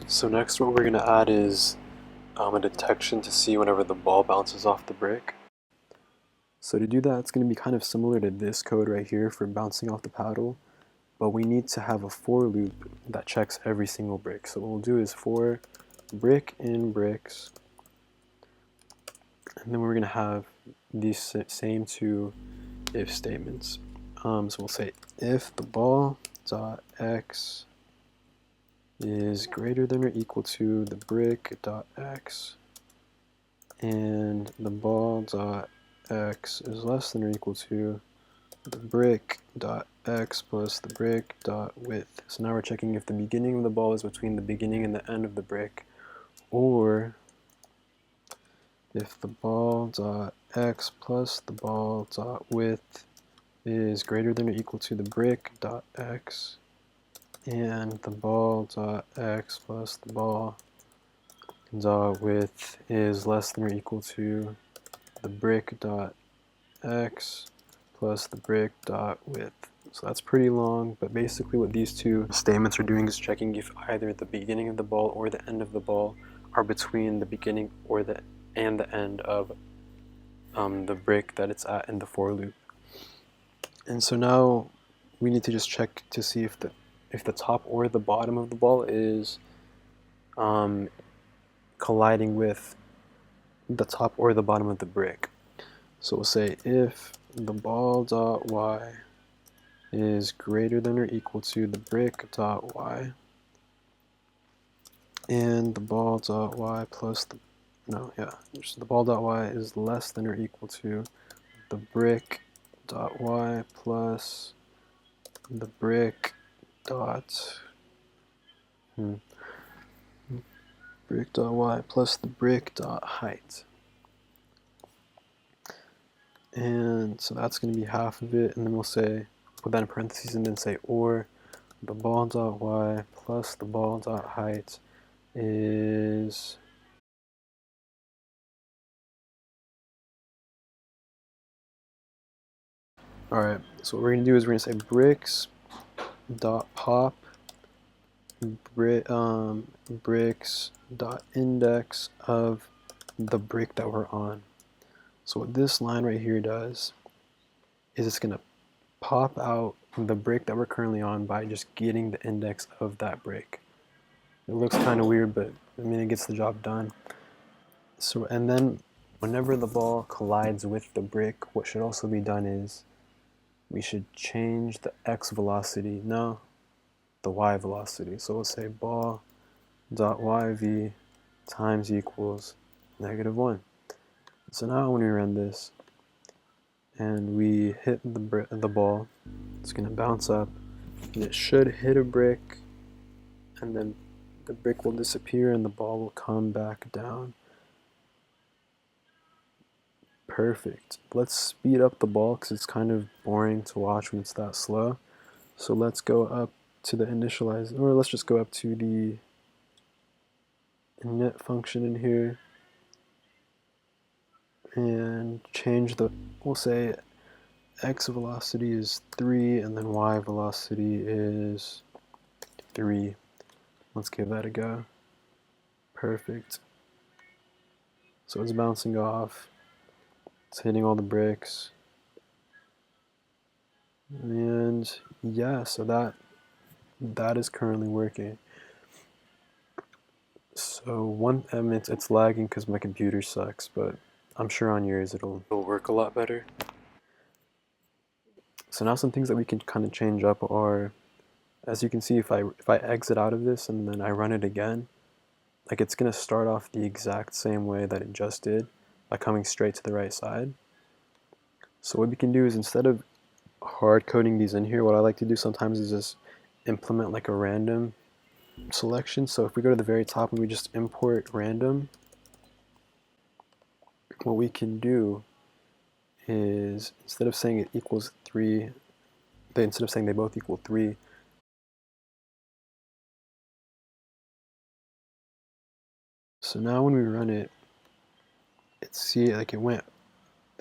So next what we're going to add is a detection to see whenever the ball bounces off the brick. So to do that, it's going to be kind of similar to this code right here for bouncing off the paddle, but we need to have a for loop that checks every single brick. So what we'll do is for brick in bricks, and then we're going to have these same two if statements. So we'll say if the ball dot x is greater than or equal to the brick dot x, and the ball dot x is less than or equal to the brick dot x plus the brick dot width. So now we're checking if the beginning of the ball is between the beginning and the end of the brick, or if the ball dot x plus the ball dot width is greater than or equal to the brick dot x, and the ball dot x plus the ball dot width is less than or equal to the brick dot x plus the brick dot width. So that's pretty long, but basically what these two statements are doing is checking if either the beginning of the ball or the end of the ball are between the beginning or the end of the brick that it's at in the for loop. And so now we need to just check to see if the top or the bottom of the ball is colliding with the top or the bottom of the brick. So we'll say if the ball dot y is greater than or equal to the brick dot y, and the ball dot y plus the ball dot y is less than or equal to the brick dot y plus the brick dot brick dot y plus the brick dot height. And so that's going to be half of it, and then we'll say, put that in parentheses and then say, or the ball dot y plus the ball dot height is alright, so what we're going to do is we're going to say bricks dot pop bricks dot index of the brick that we're on. So what this line right here does is it's going to pop out the brick that we're currently on by just getting the index of that brick. It looks kind of weird, but I mean it gets the job done. So, and then whenever the ball collides with the brick, what should also be done is we should change the x velocity, no, the y velocity. So we'll say ball dot yv times equals -1. So now when we run this and we hit the ball, it's going to bounce up and it should hit a brick, and then the brick will disappear and the ball will come back down. Perfect. Let's speed up the ball because it's kind of boring to watch when it's that slow. So let's go up to the initialize, or let's just go up to the init function in here and change we'll say x velocity is 3 and then y velocity is 3. Let's give that a go. Perfect. So it's bouncing off. It's hitting all the bricks. And yeah, so that is currently working. So it's lagging because my computer sucks, but I'm sure on yours it'll work a lot better. So now some things that we can kind of change up are, as you can see, if I exit out of this and then I run it again, like it's gonna start off the exact same way that it just did, by coming straight to the right side. So what we can do is, instead of hard coding these in here, what I like to do sometimes is just implement like a random selection. So if we go to the very top and we just import random, what we can do is, instead of saying it equals 3, instead of saying they both equal 3, so now when we run it,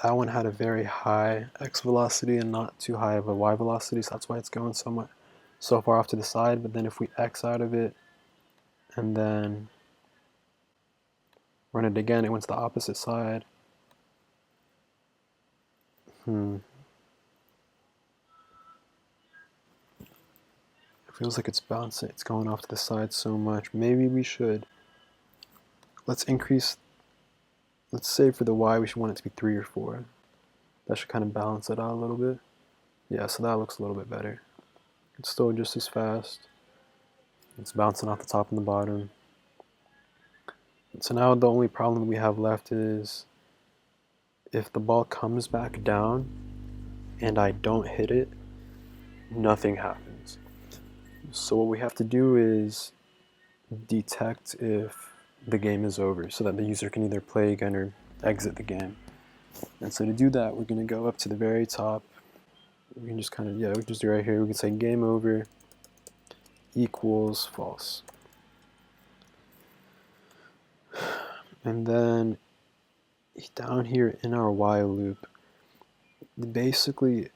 that one had a very high x velocity and not too high of a y velocity, so that's why it's going so far off to the side. But then if we x out of it and then run it again. It went to the opposite side. It feels like it's bouncing. It's going off to the side so much. Maybe we should. Let's increase. Let's say for the Y we should want it to be 3 or 4. That should kind of balance it out a little bit. Yeah, so that looks a little bit better. It's still just as fast. It's bouncing off the top and the bottom. So now the only problem we have left is if the ball comes back down and I don't hit it, nothing happens. So what we have to do is detect if the game is over so that the user can either play again or exit the game. And so to do that, we're going to go up to the very top. We can just kind of, we can just do right here. We can say game over equals false. And then down here in our while loop, basically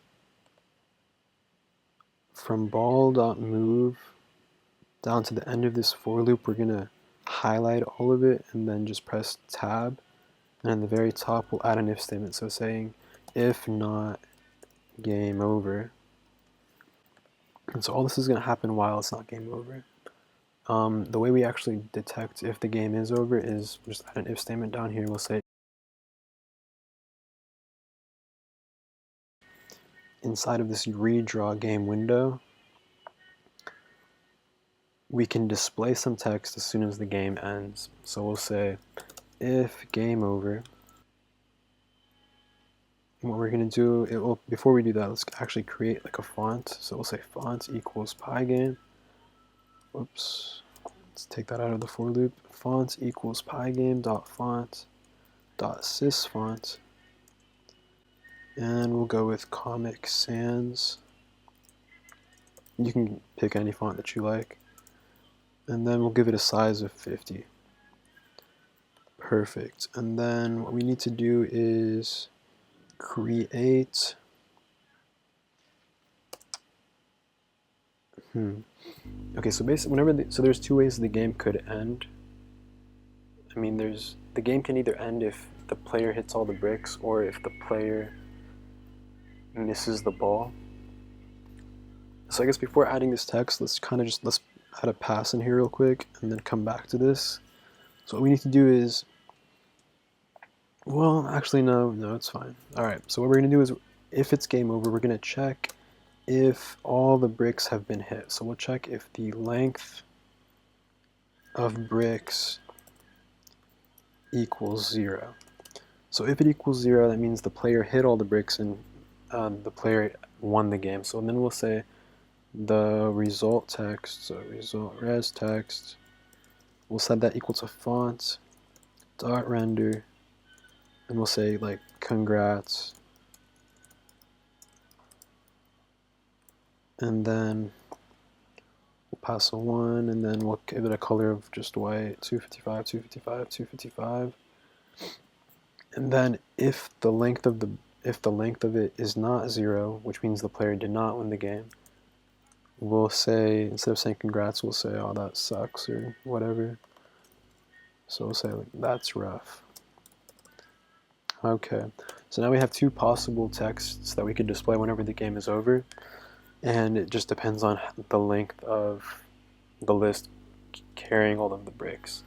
from ball.move down to the end of this for loop, we're going to highlight all of it and then just press tab. And at the very top, we'll add an if statement. So saying if not game over. And so all this is going to happen while it's not game over. The way we actually detect if the game is over is just add an if statement down here. We'll say inside of this redraw game window, we can display some text as soon as the game ends. So we'll say if game over. What we're going to do, before we do that, let's actually create like a font. So we'll say font equals Pygame. Whoops. Let's take that out of the for loop. Font equals pygame.font.sysfont. And we'll go with Comic Sans. You can pick any font that you like. And then we'll give it a size of 50. Perfect. And then what we need to do is create okay, so basically so there's two ways the game could end. I mean, the game can either end if the player hits all the bricks or if the player misses the ball. So I guess before adding this text, let's add a pass in here real quick and then come back to this. So what we need to do is, well, actually no, it's fine. Alright, so what we're going to do is, if it's game over, we're going to check if all the bricks have been hit. So we'll check if the length of bricks equals 0. So if it equals 0, that means the player hit all the bricks and the player won the game. So then we'll say the result text, so result res text, we'll set that equal to font dot render, and we'll say like congrats, and then we'll pass a 1, and then we'll give it a color of just white, 255, 255, 255. And then if the length of it is not 0, which means the player did not win the game, we'll say, instead of saying congrats, we'll say, oh, that sucks, or whatever. So we'll say, like, that's rough. Okay, so now we have two possible texts that we could display whenever the game is over, and it just depends on the length of the list carrying all of the bricks.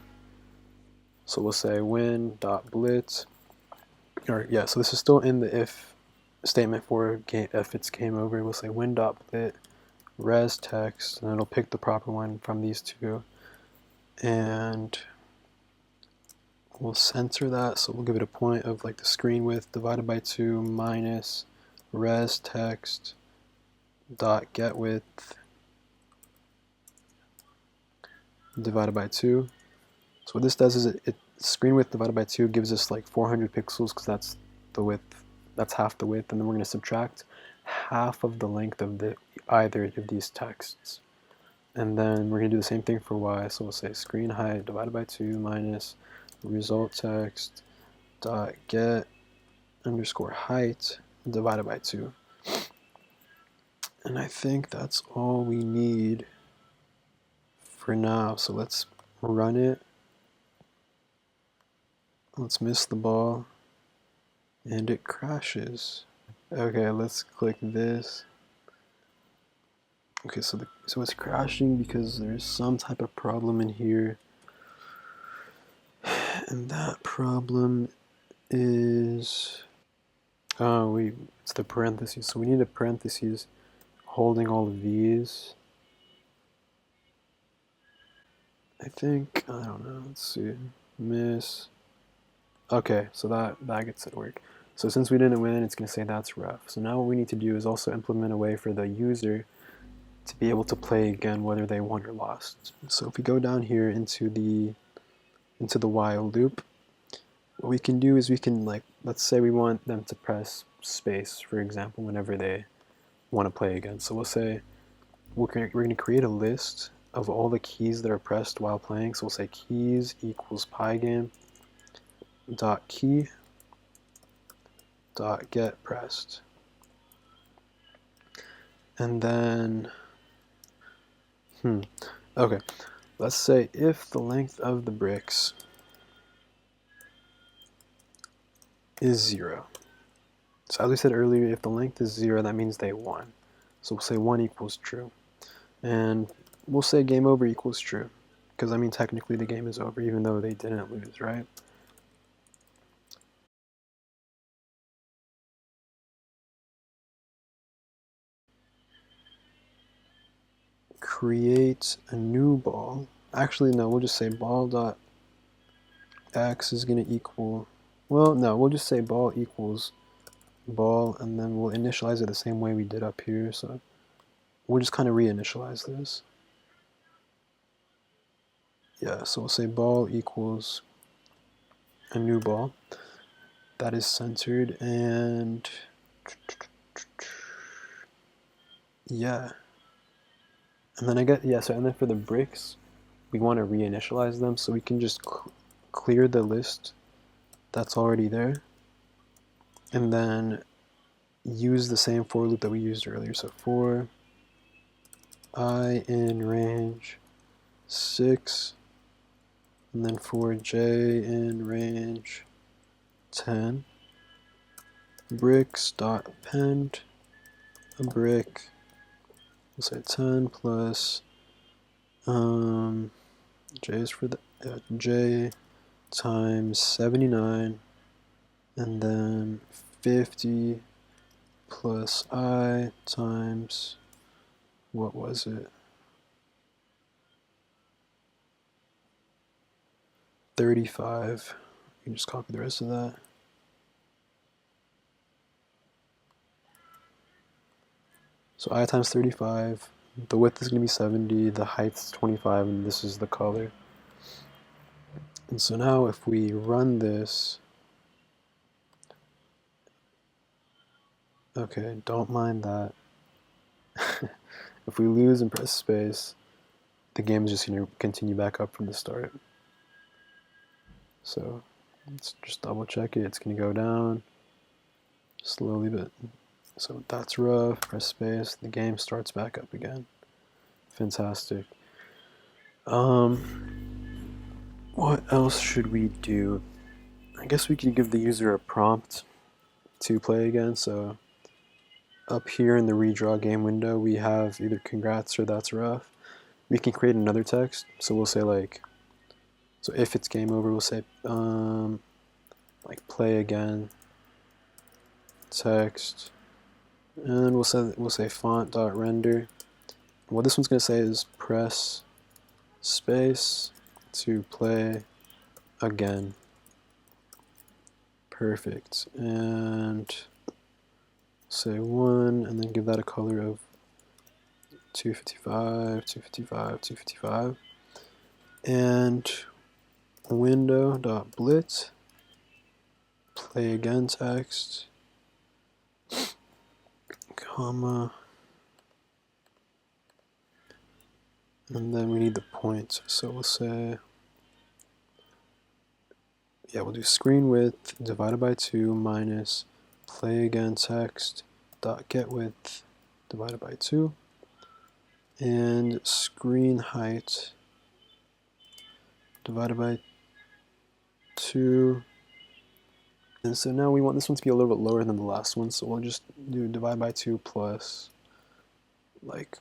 So we'll say win.blit, or yeah, so this is still in the if statement for game, if it's game over. We'll say win.blit res text, and it'll pick the proper one from these two, and we'll center that, so we'll give it a point of like the screen width divided by 2 minus res text dot get width divided by 2. So what this does is it screen width divided by 2 gives us like 400 pixels, because that's the width, that's half the width, and then we're going to subtract half of the length of either of these texts. And then we're going to do the same thing for y, so we'll say screen height divided by 2 minus result text dot get underscore height divided by 2. And I think that's all we need for now. So let's run it. Let's miss the ball. And it crashes. Okay, let's click this. Okay, so it's crashing because there's some type of problem in here. And that problem is... Oh, it's the parentheses. So we need a parentheses holding all of these. I think, I don't know, let's see. Miss. Okay, so that gets it to work. So since we didn't win, it's going to say that's rough. So now what we need to do is also implement a way for the user to be able to play again whether they won or lost. So if we go down here into the while loop, what we can do is we can, like, let's say we want them to press space, for example, whenever they want to play again. So we'll say we're going to create a list of all the keys that are pressed while playing. So we'll say keys equals pygame dot key dot get pressed. And then okay, let's say if the length of the bricks is 0. So as we said earlier, if the length is 0, that means they won. So we'll say 1 equals true. And we'll say game over equals true. Because, I mean, technically the game is over, even though they didn't lose, right? Create a new ball. Actually, no, we'll just say ball dot x is going to equal... Well, no, we'll just say ball equals ball, and then we'll initialize it the same way we did up here. So we'll just kind of reinitialize this. Yeah, so we'll say ball equals a new ball that is centered, and yeah. And then and then for the bricks, we want to reinitialize them, so we can just clear the list that's already there, and then use the same for loop that we used earlier. So for I in range 6, and then for j in range 10, bricks dot append a brick, we'll say 10 plus j is for the j times 79, and then 50 plus I times, what was it, 35. You can just copy the rest of that. So I times 35, the width is going to be 70, the height is 25, and this is the color. And so now if we run this, okay, don't mind that. If we lose and press space, the game is just going to continue back up from the start. So let's just double check it. It's going to go down slowly, but so that's rough. Press space. The game starts back up again. Fantastic. What else should we do? I guess we could give the user a prompt to play again. So up here in the redraw game window, we have either congrats or that's rough. We can create another text. So we'll say like, so if it's game over, we'll say like play again text, and we'll say font.render. What this one's going to say is press space to play again. Perfect. And say 1, and then give that a color of 255, 255, 255. And window.blit, play again text, comma, and then we need the point. So we'll say, yeah, we'll do screen width divided by 2 minus play again text dot get width divided by 2, and screen height divided by 2. And so now we want this one to be a little bit lower than the last one, so we'll just do divide by 2 plus like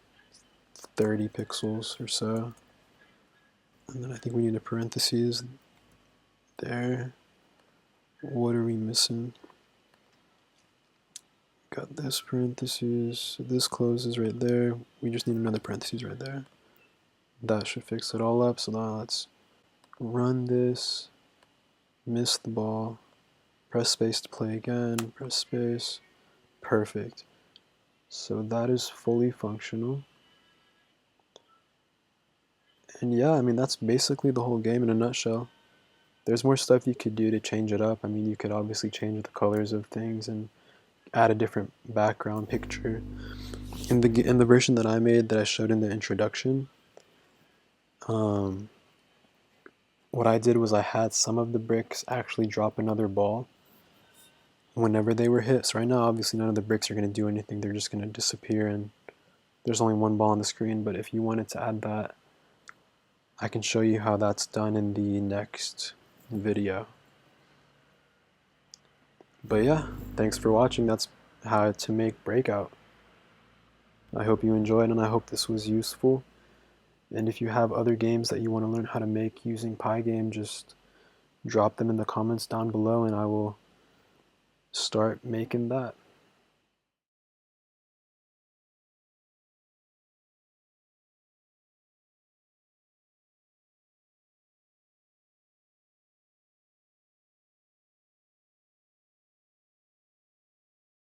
30 pixels or so. And then I think we need a parentheses there. What are we missing? Got this parentheses, so this closes right there. We just need another parentheses right there. That should fix it all up. So now let's run this, miss the ball, press space to play again, press space, perfect. So that is fully functional. And yeah, I mean, that's basically the whole game in a nutshell. There's more stuff you could do to change it up. I mean, you could obviously change the colors of things and add a different background picture. In the version that I made that I showed in the introduction, what I did was I had some of the bricks actually drop another ball whenever they were hit. So right now, obviously, none of the bricks are going to do anything. They're just going to disappear, and there's only one ball on the screen. But if you wanted to add that, I can show you how that's done in the next video. But yeah, thanks for watching. That's how to make Breakout. I hope you enjoyed, and I hope this was useful. And if you have other games that you want to learn how to make using Pygame, just drop them in the comments down below, and I will start making that.